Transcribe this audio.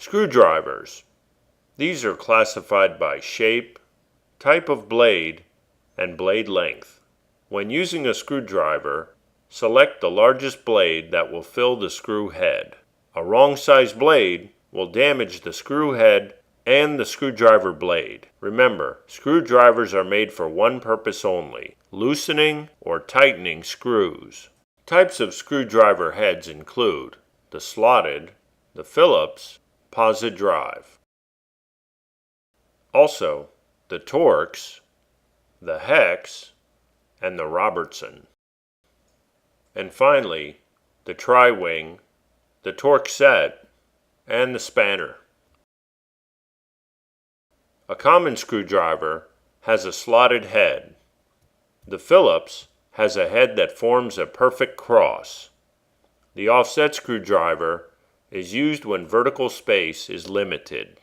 Screwdrivers. These are classified by shape, type of blade, and blade length. When using a screwdriver, select the largest blade that will fill the screw head. A wrong-sized blade will damage the screw head and the screwdriver blade. Remember, screwdrivers are made for one purpose only: loosening or tightening screws. Types of screwdriver heads include the slotted, the Phillips, posit drive. Also, the Torx, the Hex, and the Robertson. And finally, the tri-wing, the Torx set, and the spanner. A common screwdriver has a slotted head. The Phillips has a head that forms a perfect cross. The offset screwdriver is used when vertical space is limited.